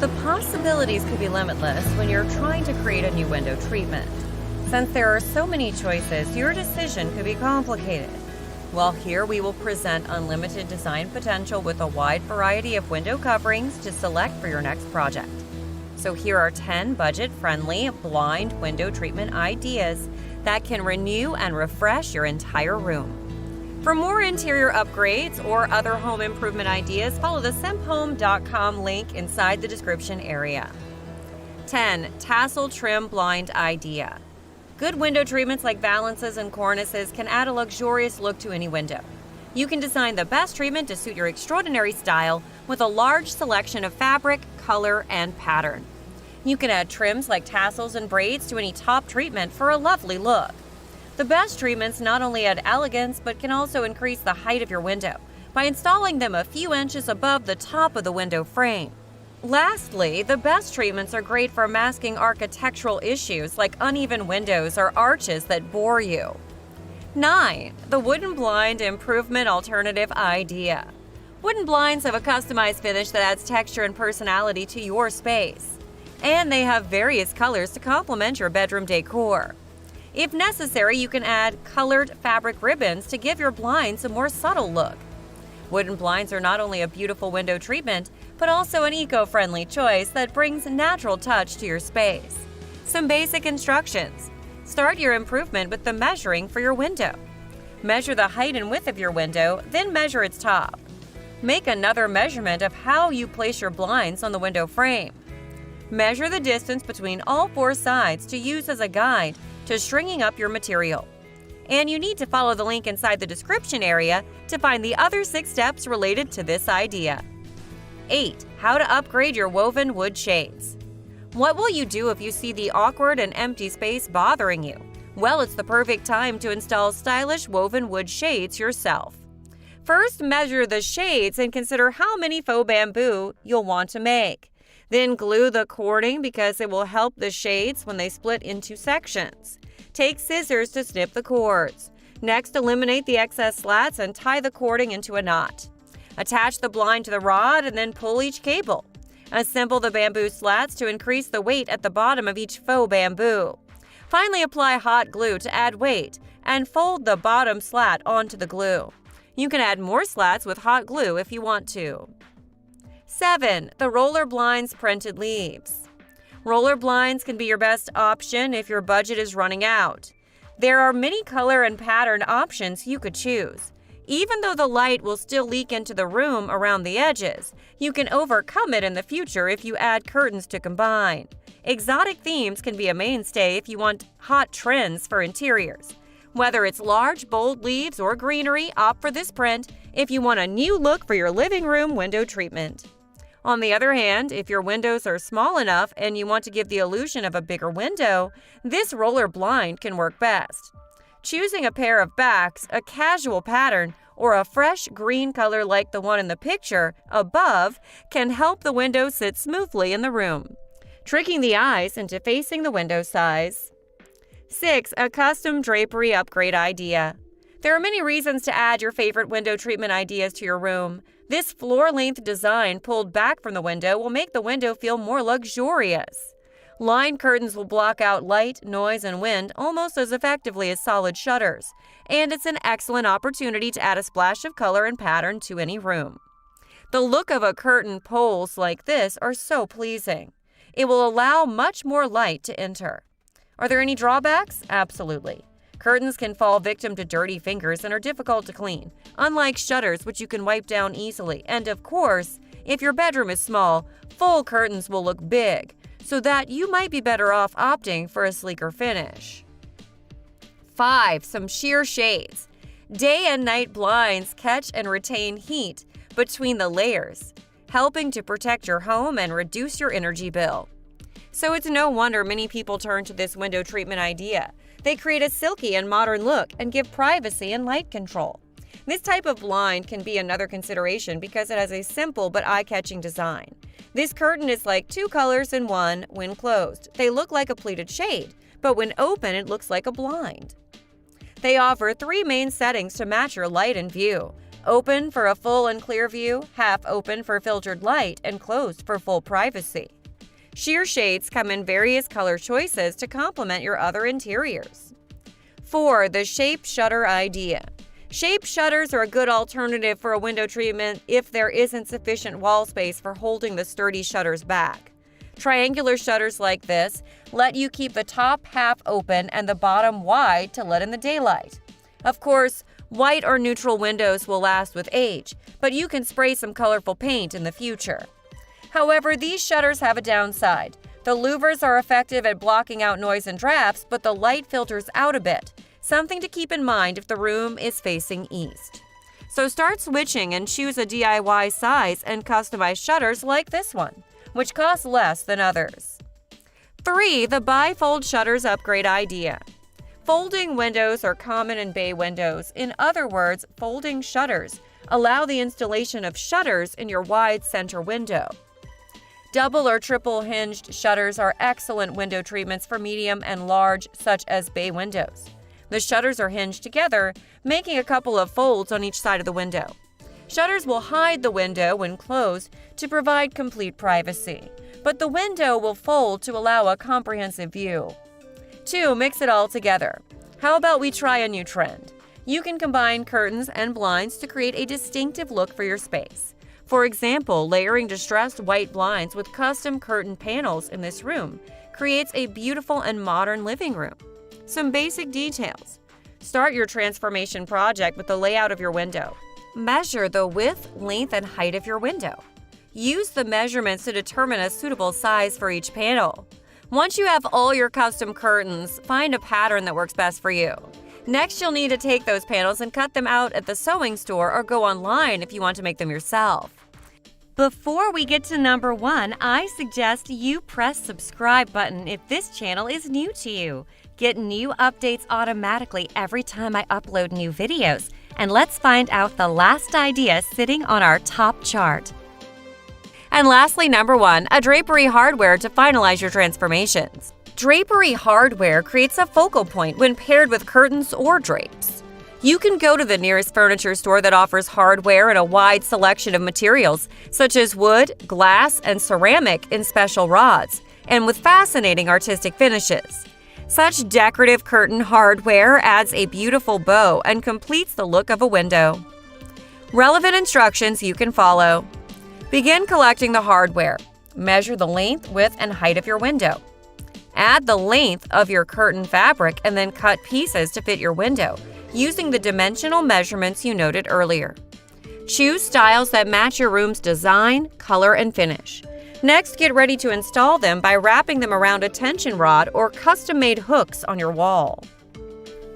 The possibilities could be limitless when you're trying to create a new window treatment. Since there are so many choices, your decision could be complicated. Well, here we will present unlimited design potential with a wide variety of window coverings to select for your next project. So here are 10 budget-friendly blind window treatment ideas that can renew and refresh your entire room. For more interior upgrades or other home improvement ideas, follow the simphome.com link inside the description area. 10. Tassel trim blind idea. Good window treatments like valances and cornices can add a luxurious look to any window. You can design the best treatment to suit your extraordinary style with a large selection of fabric, color, and pattern. You can add trims like tassels and braids to any top treatment for a lovely look. The best treatments not only add elegance but can also increase the height of your window by installing them a few inches above the top of the window frame. Lastly, the best treatments are great for masking architectural issues like uneven windows or arches that bore you. 9. The wooden blind improvement alternative idea. Wooden blinds have a customized finish that adds texture and personality to your space. And they have various colors to complement your bedroom decor. If necessary, you can add colored fabric ribbons to give your blinds a more subtle look. Wooden blinds are not only a beautiful window treatment, but also an eco-friendly choice that brings a natural touch to your space. Some basic instructions. Start your improvement with the measuring for your window. Measure the height and width of your window, then measure its top. Make another measurement of how you place your blinds on the window frame. Measure the distance between all 4 sides to use as a guide to stringing up your material. And you need to follow the link inside the description area to find the other 6 steps related to this idea. 8. How to upgrade your woven wood shades. What will you do if you see the awkward and empty space bothering you? Well, it's the perfect time to install stylish woven wood shades yourself. First, measure the shades and consider how many faux bamboo you'll want to make. Then glue the cording because it will help the shades when they split into sections. Take scissors to snip the cords. Next, eliminate the excess slats and tie the cording into a knot. Attach the blind to the rod and then pull each cable. Assemble the bamboo slats to increase the weight at the bottom of each faux bamboo. Finally, apply hot glue to add weight and fold the bottom slat onto the glue. You can add more slats with hot glue if you want to. 7. The roller blinds printed leaves. Roller blinds can be your best option if your budget is running out. There are many color and pattern options you could choose. Even though the light will still leak into the room around the edges, you can overcome it in the future if you add curtains to combine. Exotic themes can be a mainstay if you want hot trends for interiors. Whether it's large, bold leaves or greenery, opt for this print if you want a new look for your living room window treatment. On the other hand, if your windows are small enough and you want to give the illusion of a bigger window, this roller blind can work best. Choosing a pair of backs, a casual pattern, or a fresh green color like the one in the picture above can help the window sit smoothly in the room, tricking the eyes into facing the window size. 6. A custom drapery upgrade idea. There are many reasons to add your favorite window treatment ideas to your room. This floor-length design pulled back from the window will make the window feel more luxurious. Lined curtains will block out light, noise, and wind almost as effectively as solid shutters, and it's an excellent opportunity to add a splash of color and pattern to any room. The look of a curtain poles like this are so pleasing. It will allow much more light to enter. Are there any drawbacks? Absolutely. Curtains can fall victim to dirty fingers and are difficult to clean, unlike shutters which you can wipe down easily. And of course, if your bedroom is small, full curtains will look big, so that you might be better off opting for a sleeker finish. 5. Some sheer shades. Day and night blinds catch and retain heat between the layers, helping to protect your home and reduce your energy bill. So it's no wonder many people turn to this window treatment idea. They create a silky and modern look and give privacy and light control. This type of blind can be another consideration because it has a simple but eye-catching design. This curtain is like 2 colors in one when closed. They look like a pleated shade, but when open it looks like a blind. They offer 3 main settings to match your light and view: open for a full and clear view, half open for filtered light, and closed for full privacy. Sheer shades come in various color choices to complement your other interiors. 4. The shape shutter idea. Shape shutters are a good alternative for a window treatment if there isn't sufficient wall space for holding the sturdy shutters back. Triangular shutters like this let you keep the top half open and the bottom wide to let in the daylight. Of course, white or neutral windows will last with age, but you can spray some colorful paint in the future. However, these shutters have a downside. The louvers are effective at blocking out noise and drafts, but the light filters out a bit, something to keep in mind if the room is facing east. So start switching and choose a DIY size and customized shutters like this one, which costs less than others. 3. The bifold shutters upgrade idea. Folding windows are common in bay windows. In other words, folding shutters allow the installation of shutters in your wide center window. Double or triple hinged shutters are excellent window treatments for medium and large, such as bay windows. The shutters are hinged together, making a couple of folds on each side of the window. Shutters will hide the window when closed to provide complete privacy, but the window will fold to allow a comprehensive view. 2. Mix it all together. How about we try a new trend? You can combine curtains and blinds to create a distinctive look for your space. For example, layering distressed white blinds with custom curtain panels in this room creates a beautiful and modern living room. Some basic details. Start your transformation project with the layout of your window. Measure the width, length, and height of your window. Use the measurements to determine a suitable size for each panel. Once you have all your custom curtains, find a pattern that works best for you. Next, you'll need to take those panels and cut them out at the sewing store or go online if you want to make them yourself. Before we get to number 1, I suggest you press subscribe button if this channel is new to you. Get new updates automatically every time I upload new videos. And let's find out the last idea sitting on our top chart. And lastly, number 1, a drapery hardware to finalize your transformations. Drapery hardware creates a focal point when paired with curtains or drapes. You can go to the nearest furniture store that offers hardware in a wide selection of materials, such as wood, glass, and ceramic in special rods, and with fascinating artistic finishes. Such decorative curtain hardware adds a beautiful bow and completes the look of a window. Relevant instructions you can follow. Begin collecting the hardware. Measure the length, width, and height of your window. Add the length of your curtain fabric and then cut pieces to fit your window, using the dimensional measurements you noted earlier. Choose styles that match your room's design, color, and finish. Next, get ready to install them by wrapping them around a tension rod or custom-made hooks on your wall.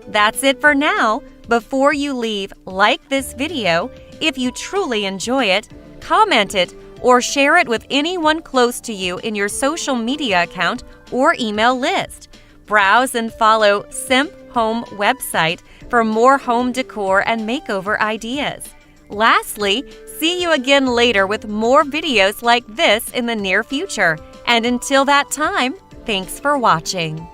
That's it for now. Before you leave, like this video if you truly enjoy it, comment it, or share it with anyone close to you in your social media account or email list. Browse and follow Simp Home website for more home decor and makeover ideas. Lastly, see you again later with more videos like this in the near future. And until that time, thanks for watching.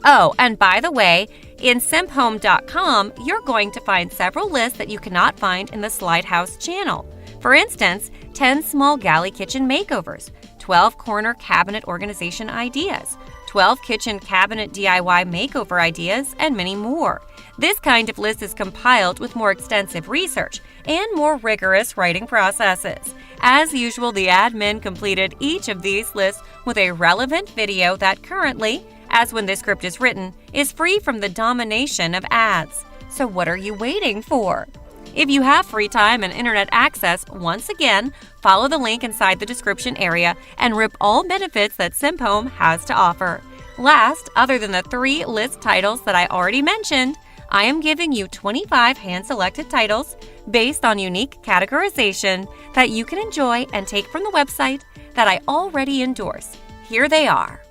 Oh, and by the way, in simphome.com, you're going to find several lists that you cannot find in the Slide House channel. For instance, 10 small galley kitchen makeovers, 12 corner cabinet organization ideas, 12 kitchen cabinet DIY makeover ideas, and many more. This kind of list is compiled with more extensive research and more rigorous writing processes. As usual, the admin completed each of these lists with a relevant video that currently, as when this script is written, is free from the domination of ads. So what are you waiting for? If you have free time and internet access, once again, follow the link inside the description area and rip all benefits that Simp Home has to offer. Last, other than the 3 list titles that I already mentioned, I am giving you 25 hand-selected titles based on unique categorization that you can enjoy and take from the website that I already endorse. Here they are.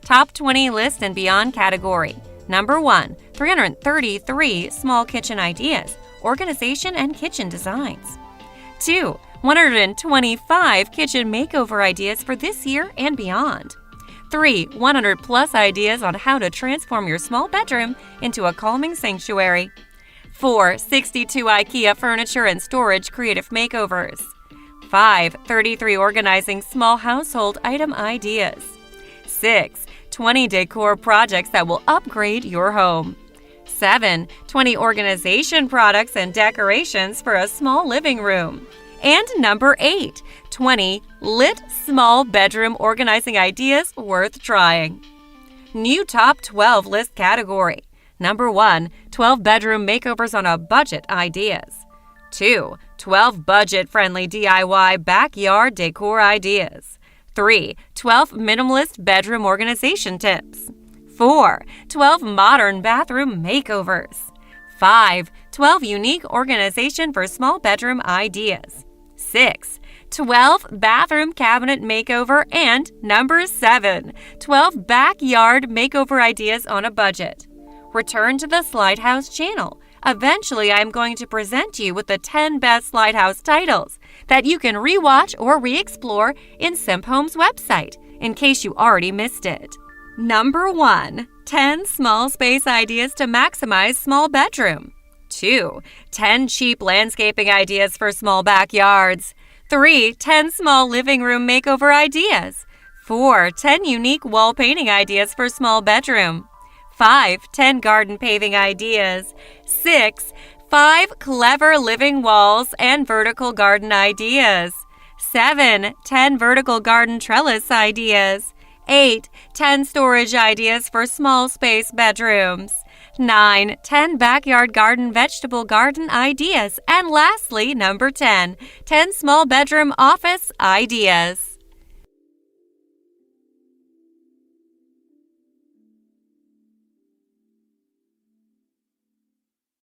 Top 20 List and Beyond category. Number 1, 333 Small Kitchen Ideas, Organization and Kitchen Designs. 2, 125 Kitchen Makeover Ideas for this year and beyond. 3, 100 plus ideas on how to transform your small bedroom into a calming sanctuary. 4, 62 IKEA furniture and storage creative makeovers. 5. 33 organizing small household item ideas. 6. 20 decor projects that will upgrade your home. 7. 20 organization products and decorations for a small living room. And number 8. 20 lit small bedroom organizing ideas worth trying. New Top 12 list category. Number 1. 12 bedroom makeovers on a budget ideas. 2. 12 budget-friendly DIY backyard decor ideas. 3. 12 minimalist bedroom organization tips. 4. 12 modern bathroom makeovers. 5. 12 unique organization for small bedroom ideas. 6. 12 bathroom cabinet makeover. And number 7. 12 backyard makeover ideas on a budget. Return to the Slide House channel. Eventually, I am going to present you with the 10 best Slide House titles that you can rewatch or re-explore in Simhome's website, in case you already missed it. Number 1. 10 small space ideas to maximize small bedroom. 2. 10 cheap landscaping ideas for small backyards. 3. 10 small living room makeover ideas. 4. 10 unique wall painting ideas for small bedroom. 5. 10 garden paving ideas. 6. 5 clever living walls and vertical garden ideas. 7. 10 vertical garden trellis ideas. 8. 10 storage ideas for small space bedrooms. 9. 10 backyard garden vegetable garden ideas. And lastly, number 10. 10 small bedroom office ideas.